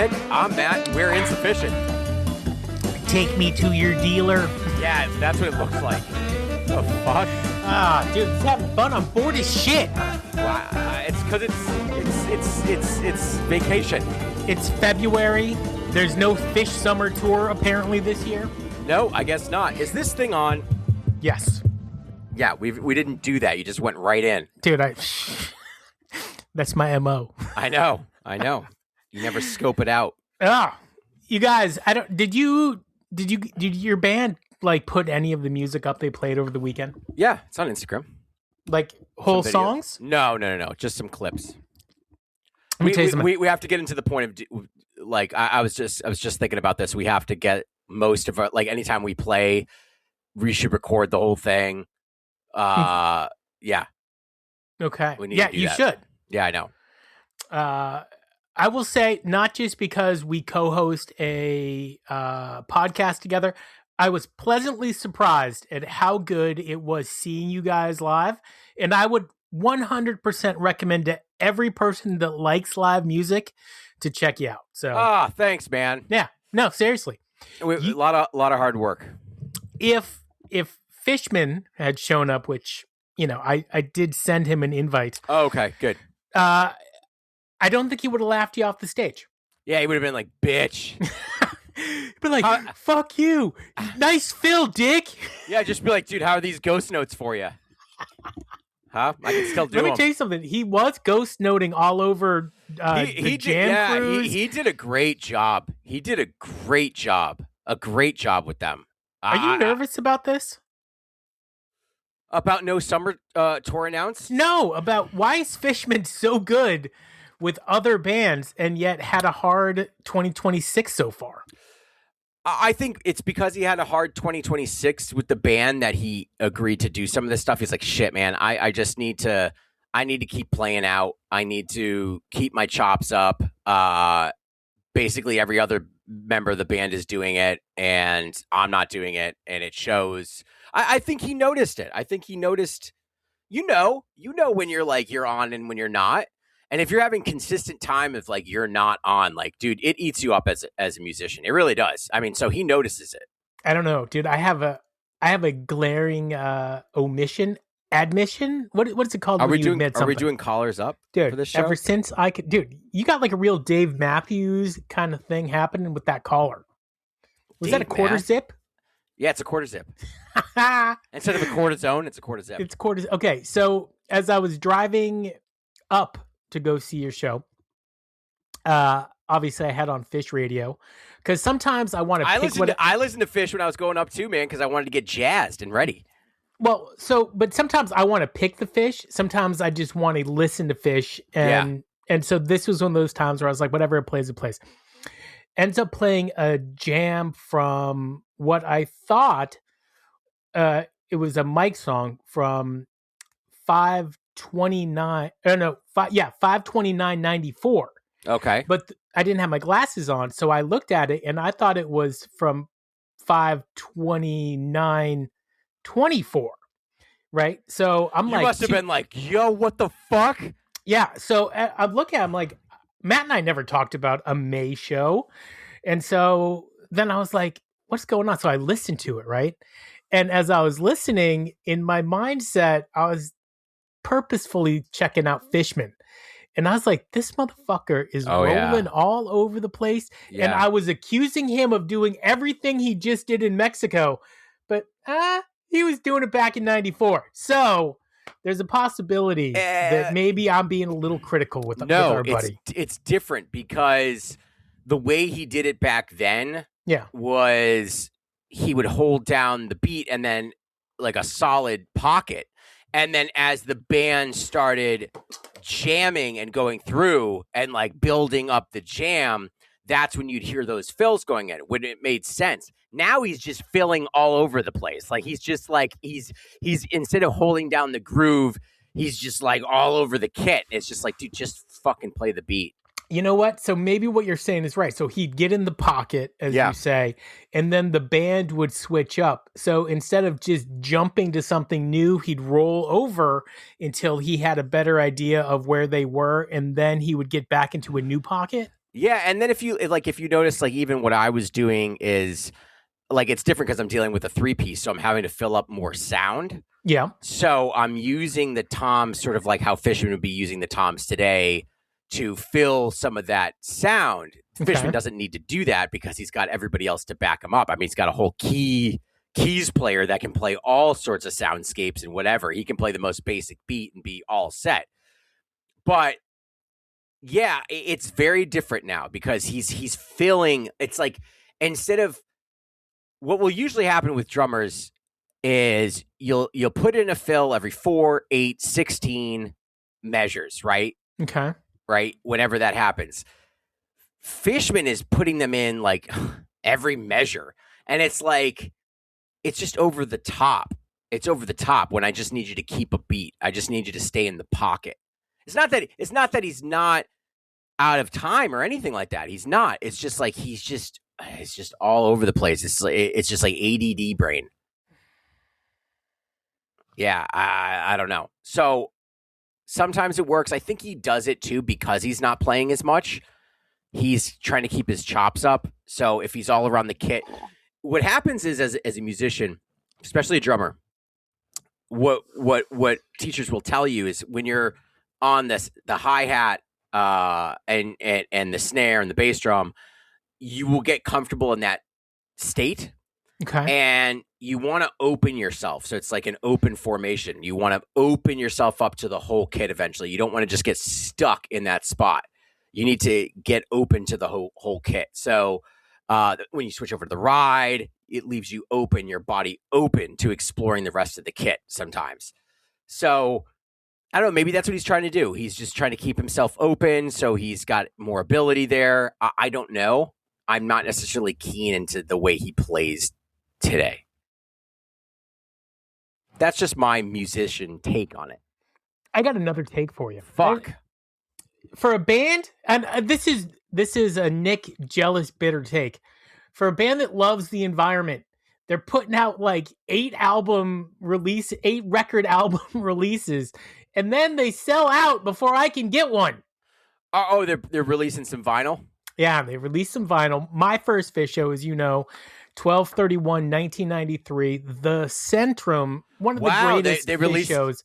Nick. I'm Matt. We're insufficient. Take me to your dealer. Yeah, that's what it looks like. The fuck? Dude, it's having fun on board is shit. Wow, it's because it's vacation. It's February. There's no Phish summer tour apparently this year. No, I guess not. Is this thing on? Yes. Yeah, we didn't do that. You just went right in. Dude, that's my MO. I know. You never scope it out. You guys, did your band like put any of the music up they played over the weekend? Yeah, it's on Instagram. Like whole songs? No. Just some clips. Let me tell you something. We have to get into the point of like I was just thinking about this. We have to get most of our, like, anytime we play, we should record the whole thing. Yeah. Okay. We need yeah, to do you that. should. Yeah, I know. I will say, not just because we co-host a podcast together, I was pleasantly surprised at how good it was seeing you guys live. And I would 100% recommend to every person that likes live music to check you out. So, thanks, man. Yeah, no, seriously. A lot of hard work. If Fishman had shown up, which, you know, I did send him an invite. Oh, okay, good. I don't think he would have laughed you off the stage. Yeah, he would have been like, bitch. Be like, fuck you. Nice fill, dick. Yeah, just be like, dude, how are these ghost notes for you? Huh? I can still do them. Let me tell you something. He was ghost noting all over the jam crews. He did a great job. A great job with them. Are you nervous about this? About no summer tour announced? No, about why is Fishman so good with other bands and yet had a hard 2026 so far? I think it's because he had a hard 2026 with the band that he agreed to do some of this stuff. He's like, shit, man, I need to keep playing out. I need to keep my chops up. Basically every other member of the band is doing it and I'm not doing it. And it shows. I think he noticed it. I think he noticed, you know when you're like, you're on and when you're not. And if you're having consistent time of like you're not on, like, dude, it eats you up as a musician. It really does. I mean, so he notices it. I don't know, dude. I have a glaring admission. What is it called? Are we doing collars up, dude? For this show? Ever since dude, you got like a real Dave Matthews kind of thing happening with that collar. Was that a quarter zip? Yeah, it's a quarter zip. Instead of a quarter zone, it's a quarter zip. It's quarter. Okay, so as I was driving up to go see your show, obviously I had on Phish radio because sometimes I want to pick I listened to Phish when I was going up too, man, because I wanted to get jazzed and ready. Well, but sometimes I want to pick the Phish. Sometimes I just want to listen to Phish, and so this was one of those times where I was like, whatever it plays, it plays. Ends up playing a jam from what I thought it was a Mike song from 5/29/94. Okay. But I didn't have my glasses on, so I looked at it and I thought it was from 5/29/24. Right? So I'm you must have been like, yo, what the fuck? Yeah. So I'm looking at him like, Matt and I never talked about a May show. And so then I was like, what's going on? So I listened to it, right? And as I was listening, in my mindset, I was purposefully checking out Fishman. And I was like, this motherfucker is rolling all over the place. Yeah. And I was accusing him of doing everything he just did in Mexico. But he was doing it back in 94. So there's a possibility that maybe I'm being a little critical with our buddy. It's different because the way he did it back then was he would hold down the beat and then like a solid pocket. And then as the band started jamming and going through and like building up the jam, that's when you'd hear those fills going in, when it made sense. Now he's just filling all over the place. Like he's just like he's instead of holding down the groove, he's just like all over the kit. It's just like, dude, just fucking play the beat. You know what? So maybe what you're saying is right. So he'd get in the pocket, as you say, and then the band would switch up. So instead of just jumping to something new, he'd roll over until he had a better idea of where they were, and then he would get back into a new pocket. Yeah, and then if you notice, like even what I was doing is like it's different because I'm dealing with a 3-piece, so I'm having to fill up more sound. Yeah. So I'm using the toms sort of like how Fishman would be using the toms today to fill some of that sound. Okay. Fishman doesn't need to do that because he's got everybody else to back him up. I mean, he's got a whole keys player that can play all sorts of soundscapes and whatever. He can play the most basic beat and be all set. But yeah, it's very different now because he's filling. It's like instead of what will usually happen with drummers is you'll put in a fill every 4, 8, 16 measures, right? Okay. Right? Whenever that happens. Fishman is putting them in like every measure. And it's like, it's just over the top. It's over the top when I just need you to keep a beat. I just need you to stay in the pocket. It's not that he's not out of time or anything like that. He's not. It's just like it's just all over the place. It's just like ADD brain. Yeah, I don't know. So sometimes it works. I think he does it too because he's not playing as much. He's trying to keep his chops up. So if he's all around the kit, what happens is as a musician, especially a drummer, what teachers will tell you is when you're on the hi-hat and the snare and the bass drum, you will get comfortable in that state. Okay. And you want to open yourself. So it's like an open formation. You want to open yourself up to the whole kit eventually. You don't want to just get stuck in that spot. You need to get open to the whole kit. So when you switch over to the ride, it leaves you open, your body open to exploring the rest of the kit sometimes. So I don't know, maybe that's what he's trying to do. He's just trying to keep himself open so he's got more ability there. I don't know. I'm not necessarily keen into the way he plays today. That's just my musician take on it. I got another take for you. Fuck. For a band, and this is a Nick jealous bitter take. For a band that loves the environment, they're putting out like 8 record album releases, and then they sell out before I can get one. Oh, they're releasing some vinyl? Yeah, they released some vinyl. My first Phish show, as you know, 12/31/1993, the Centrum, one of the greatest Phish shows,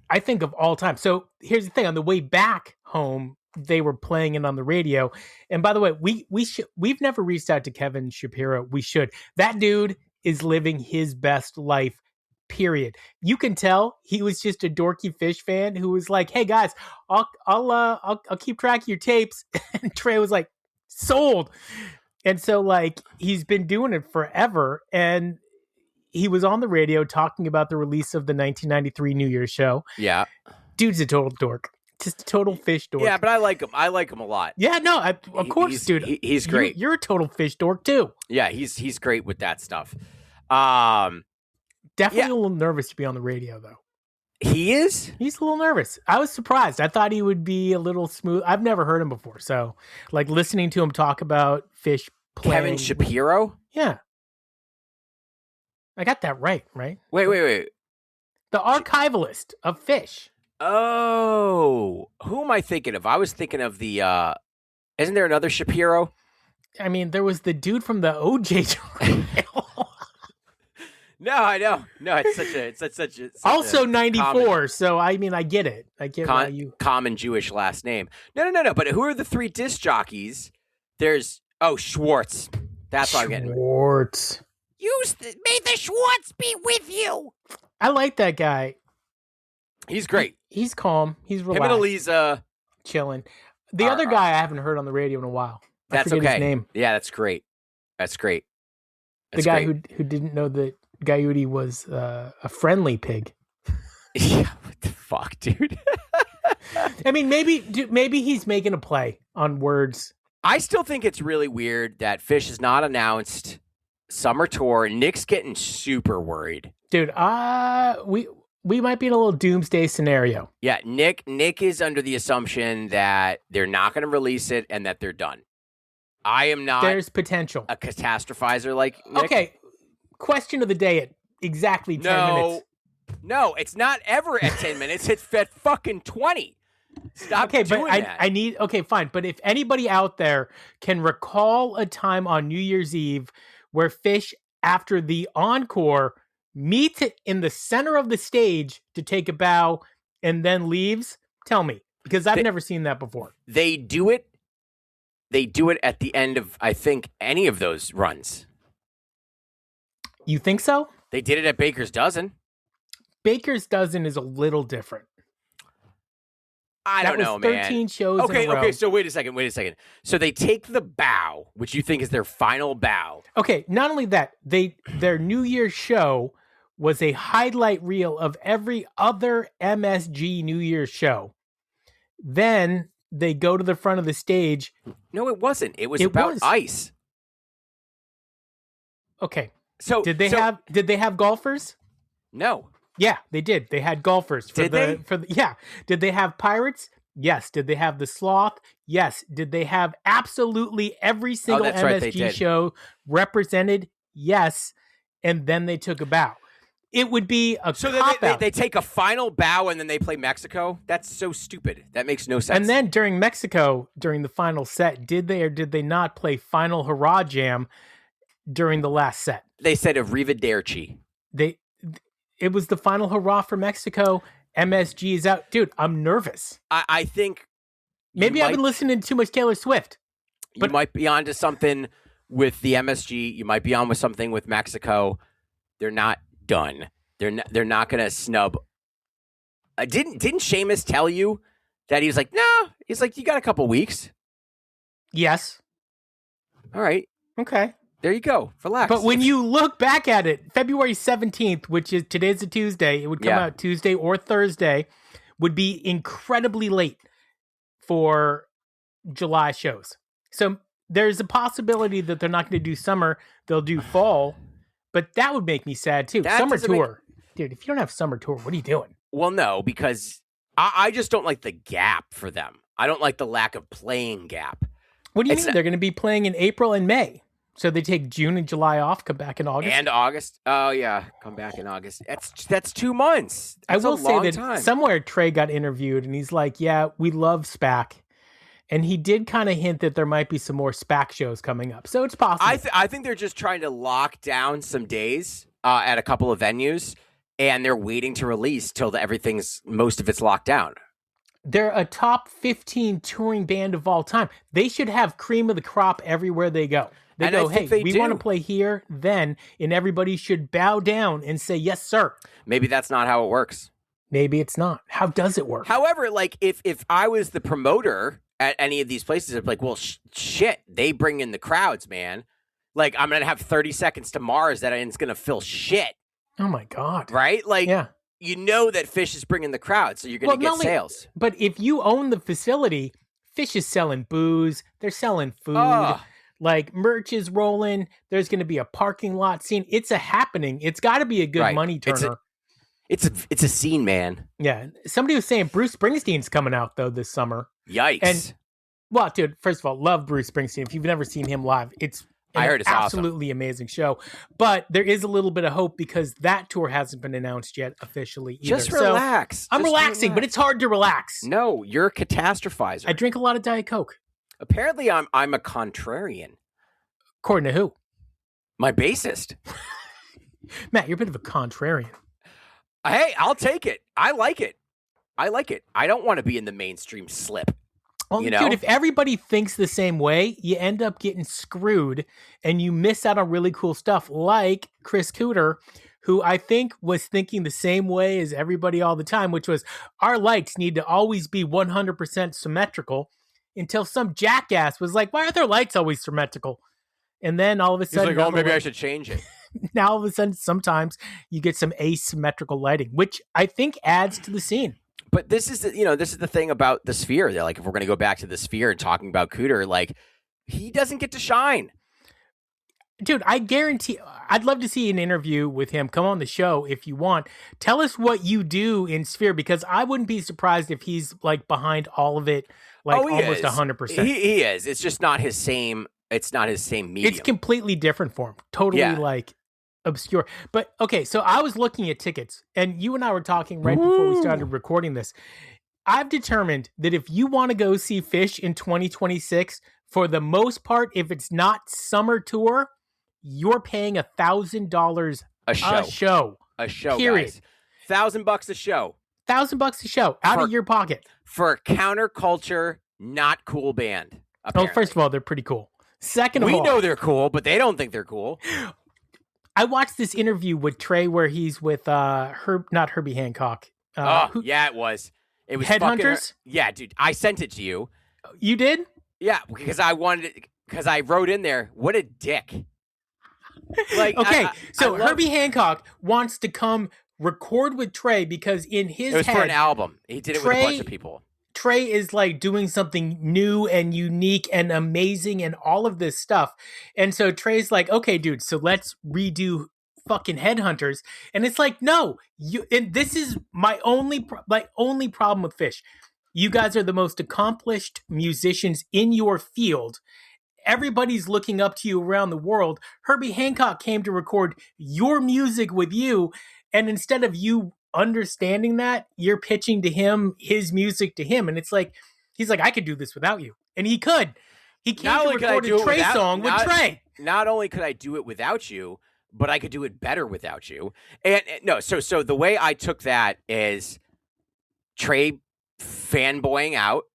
I think, of all time. So here's the thing: on the way back home, they were playing it on the radio. And by the way, we've never reached out to Kevin Shapiro. We should. That dude is living his best life. Period. You can tell he was just a dorky Phish fan who was like, "Hey guys, I'll keep track of your tapes." And Trey was like, "Sold." And so like he's been doing it forever. And he was on the radio talking about the release of the 1993 New Year's show. Yeah, dude's a total dork, just a total Phish dork. Yeah, but I like him. I like him a lot. Yeah, no, of course, dude. He's great. You're a total Phish dork too. Yeah, he's great with that stuff. Definitely a little nervous to be on the radio, though. He is? He's a little nervous. I was surprised. I thought he would be a little smooth. I've never heard him before. So, like, listening to him talk about Phish playing. Kevin Shapiro? Yeah. I got that right? Wait. The archivalist of Phish. Oh. Who am I thinking of? I was thinking of the, isn't there another Shapiro? I mean, there was the dude from the OJ trial. No, I know. No, it's such a also 94. Common, so I mean, I get it. I get why you common Jewish last name. No. But who are the 3 disc jockeys? There's Schwartz. That's what I'm getting. Schwartz. May the Schwartz be with you. I like that guy. He's great. He's calm. He's relaxed. Him and Eliza chilling. The other guy I haven't heard on the radio in a while. That's okay. His name. Yeah, that's great. That's great. The guy who didn't know that Gayudi was a friendly pig. Yeah, what the fuck, dude? I mean, maybe he's making a play on words. I still think it's really weird that Phish has not announced summer tour. Nick's getting super worried. Dude, we might be in a little doomsday scenario. Yeah, Nick is under the assumption that they're not going to release it and that they're done. I am not. There's potential. A catastrophizer like Nick. Okay. Question of the day at exactly 10 minutes. No, it's not ever at 10 minutes. It's at fucking 20. Stop Okay, but doing that. I need, okay, fine. But if anybody out there can recall a time on New Year's Eve where Phish, after the encore, meets in the center of the stage to take a bow and then leaves, tell me, because I've never seen that before. They do it. They do it at the end of, I think, any of those runs. You think so? They did it at Baker's Dozen. Baker's Dozen is a little different. I don't know, man. 13 shows Okay, in a row. okay, so wait a second. So they take the bow, which you think is their final bow. Okay, not only that, their New Year's show was a highlight reel of every other MSG New Year's show. Then they go to the front of the stage. No, it wasn't. It was about ice. Okay. So did they have golfers? No. Yeah, they did. They had golfers. Did they? Yeah. Did they have pirates? Yes. Did they have the sloth? Yes. Did they have absolutely every single MSG show represented? Yes. And then they took a bow. It would be a cop-out. They take a final bow and then they play Mexico? That's so stupid. That makes no sense. And then during Mexico, during the final set, did they or did they not play Final Hurrah Jam during the last set? They said Arrivederci. It was the final hurrah for Mexico. MSG is out. Dude, I'm nervous. I think... Maybe I've been listening to too much Taylor Swift. But you might be onto something with the MSG. You might be on with something with Mexico. They're not done. They're not going to snub. Didn't Seamus tell you that he was like, no? He's like, you got a couple weeks. Yes. All right. Okay. There you go. Relax. But when you look back at it, February 17th, which is today's a Tuesday, it would come out Tuesday or Thursday, would be incredibly late for July shows. So there's a possibility that they're not going to do summer. They'll do fall, but that would make me sad too. Summer tour. Dude, if you don't have summer tour, what are you doing? Well, no, because I just don't like the gap for them. I don't like the lack of playing gap. What do you mean? They're going to be playing in April and May. So they take June and July off, come back in August? And August. Oh, yeah. Come back in August. That's 2 months. That's I will say that somewhere Trey got interviewed and he's like, yeah, we love SPAC. And he did kind of hint that there might be some more SPAC shows coming up. So it's possible. I think they're just trying to lock down some days at a couple of venues. And they're waiting to release till most of it's locked down. They're a top 15 touring band of all time. They should have cream of the crop everywhere they go. They go, hey, we want to play here, then, and everybody should bow down and say, yes, sir. Maybe that's not how it works. Maybe it's not. How does it work? However, like, if I was the promoter at any of these places, I'd be like, well, shit, they bring in the crowds, man. Like, I'm going to have 30 seconds to Mars and it's going to fill shit. Oh, my God. Right? Like, yeah. You know that Phish is bringing the crowd, so you're going to get sales. But if you own the facility, Phish is selling booze. They're selling food. Like, merch is rolling. There's going to be a parking lot scene. It's a happening. It's got to be a good money turner. It's a scene, man. Yeah. Somebody was saying Bruce Springsteen's coming out, though, this summer. Yikes. And, well, dude, first of all, love Bruce Springsteen. If you've never seen him live, it's absolutely amazing show. But there is a little bit of hope because that tour hasn't been announced yet officially either. Just relax. So I'm relaxing, but it's hard to relax. No, you're a catastrophizer. I drink a lot of Diet Coke. Apparently, I'm a contrarian. According to who? My bassist. Matt, you're a bit of a contrarian. Hey, I'll take it. I like it. I don't want to be in the mainstream slip. Well, dude, if everybody thinks the same way, you end up getting screwed and you miss out on really cool stuff like Chris Cooter, who I think was thinking the same way as everybody all the time, which was our lights need to always be 100% symmetrical, until some jackass was like, why are their lights always symmetrical? And then all of a sudden... He's like, maybe I should change it. Now all of a sudden, sometimes you get some asymmetrical lighting, which I think adds to the scene. But this is the thing about the Sphere. They're like, if we're going to go back to the Sphere and talking about Cooter, like, he doesn't get to shine. Dude, I guarantee, I'd love to see an interview with him. Come on the show if you want. Tell us what you do in Sphere, because I wouldn't be surprised if he's like behind all of it, like almost 100%. He is. It's just not his same. It's not his same medium. It's completely different for him. Totally like obscure. But okay, so I was looking at tickets, and you and I were talking right before we started recording this. I've determined that if you want to go see Phish in 2026, for the most part, if it's not summer tour, you're paying $1,000 A show. a show. Period. Guys. $1,000 a show. $1,000 a show out of your pocket for a counterculture, not cool band. Apparently. Oh, first of all, they're pretty cool. Second of all, we know they're cool, but they don't think they're cool. I watched this interview with Trey where he's with not Herbie Hancock. Yeah, it was. It was Headhunters. Yeah, dude, I sent it to you. You did? Yeah, because I wrote in there, what a dick. Like, okay, so Herbie Hancock wants to come record with Trey because in his it was head, for an album. He did it with a bunch of people. Trey is like doing something new and unique and amazing and all of this stuff. And so Trey's like, okay, dude, so let's redo fucking Headhunters. And it's like, no, and this is my only problem with Phish. You guys are the most accomplished musicians in your field. Everybody's looking up to you around the world. Herbie Hancock came to record your music with you. And instead of you understanding that, you're pitching to him his music to him, and it's like he's like, I could do this without you, and he could. He came to record a Trey song with Trey. Not only could I do it without you, but I could do it better without you. And no, so the way I took that is Trey fanboying out.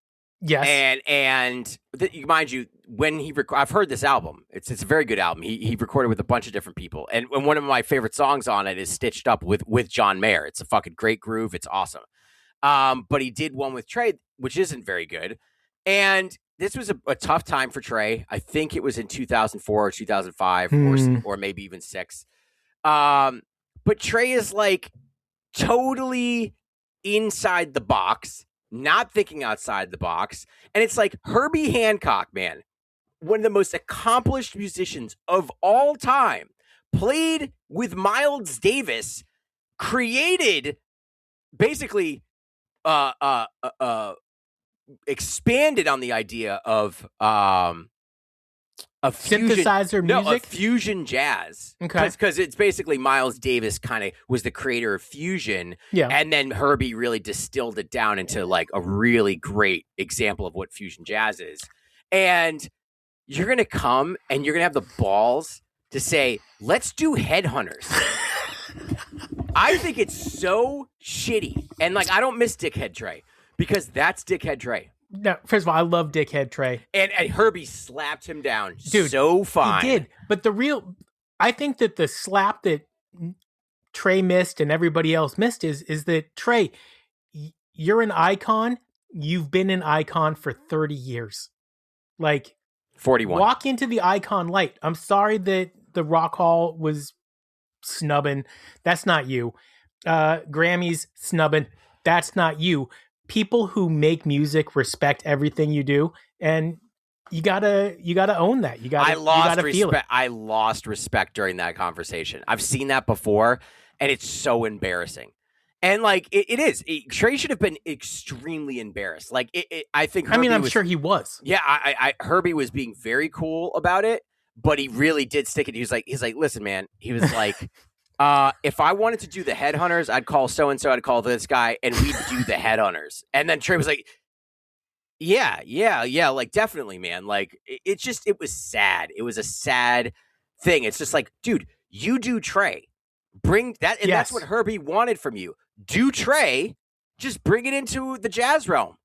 Yes, and mind you, when I've heard this album. It's a very good album. He recorded with a bunch of different people, and one of my favorite songs on it is "Stitched Up" with John Mayer. It's a fucking great groove. It's awesome. But he did one with Trey, which isn't very good. And this was a tough time for Trey. I think it was in 2004 or 2005 or maybe even 6. But Trey is like totally inside the box, not thinking outside the box. And it's like Herbie Hancock, man, one of the most accomplished musicians of all time, played with Miles Davis, created basically expanded on the idea of synthesizer music? No, of fusion jazz. Okay. Because it's basically Miles Davis kind of was the creator of fusion. Yeah. And then Herbie really distilled it down into like a really great example of what fusion jazz is. And you're going to come and you're going to have the balls to say, let's do Headhunters. I think it's so shitty. And like, I don't miss Dickhead Trey because that's Dickhead Trey. No, first of all, I love Dickhead Trey. And Herbie slapped him down. Dude, so fine. He did. But I think that the slap that Trey missed and everybody else missed is that, Trey, you're an icon. You've been an icon for 30 years. Like, 41. Walk into the icon light. I'm sorry that the Rock Hall was snubbing. That's not you. Grammys snubbing. That's not you. People who make music respect everything you do, and you gotta own that. You gotta feel it. I lost respect during that conversation. I've seen that before, and it's so embarrassing. And like it is. Trey should have been extremely embarrassed. Like I think. Herbie I'm sure he was. Yeah, Herbie was being very cool about it, but he really did stick it. He's like, listen, man. He was like, if I wanted to do the Headhunters, I'd call so and so. I'd call this guy, and we'd do the Headhunters. And then Trey was like, yeah, like definitely, man. Like it was sad. It was a sad thing. It's just like, dude, you do Trey. Bring that, and that's what Herbie wanted from you. Do Trey, just bring it into the jazz realm.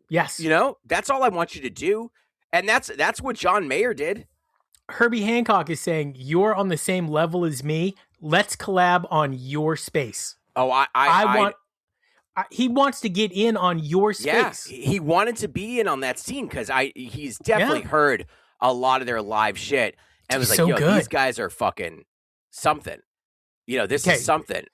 Yes. You know, that's all I want you to do. And that's what John Mayer did. Herbie Hancock is saying, you're on the same level as me. Let's collab on your space. Oh, he wants to get in on your space. Yeah, he wanted to be in on that scene because he's definitely heard a lot of their live shit. And was like, so yo, good. These guys are fucking something. You know, this is something.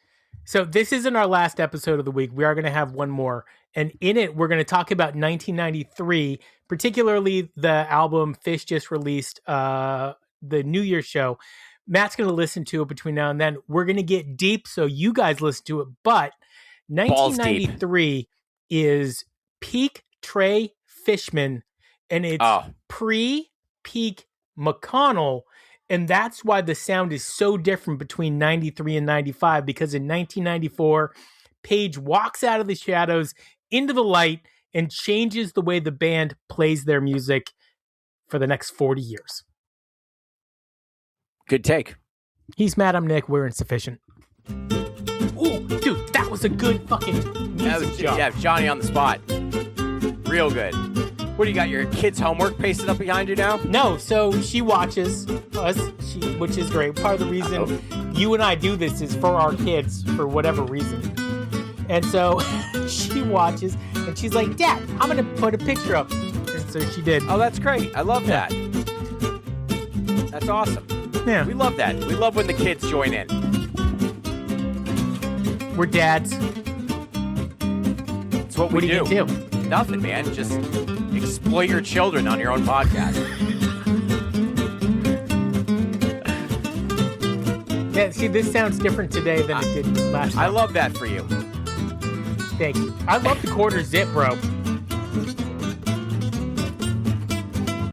So this isn't our last episode of the week. We are going to have one more. And in it, we're going to talk about 1993, particularly the album Phish just released, the New Year's show. Matt's going to listen to it between now and then. We're going to get deep, so you guys listen to it. But 1993 is peak Trey Fishman, and it's pre-peak McConnell. And that's why the sound is so different between 93 and 95, because in 1994, Page walks out of the shadows, into the light and changes the way the band plays their music for the next 40 years. Good take. He's mad I'm Nick. We're insufficient. Ooh, dude, that was a good fucking music job. Yeah, Johnny on the spot. Real good. What do you got? Your kids' homework pasted up behind you now? No, so she watches us, which is great. Part of the reason you and I do this is for our kids, for whatever reason. And so she watches, and she's like, Dad, I'm going to put a picture up. And so she did. Oh, that's great. I love that. That's awesome. Yeah. We love that. We love when the kids join in. We're dads. It's what we do. What do you do? Nothing, man. Just exploit your children on your own podcast. Yeah, see, this sounds different today than it did last time. I love that for you. Thank you. I love the quarter zip, bro.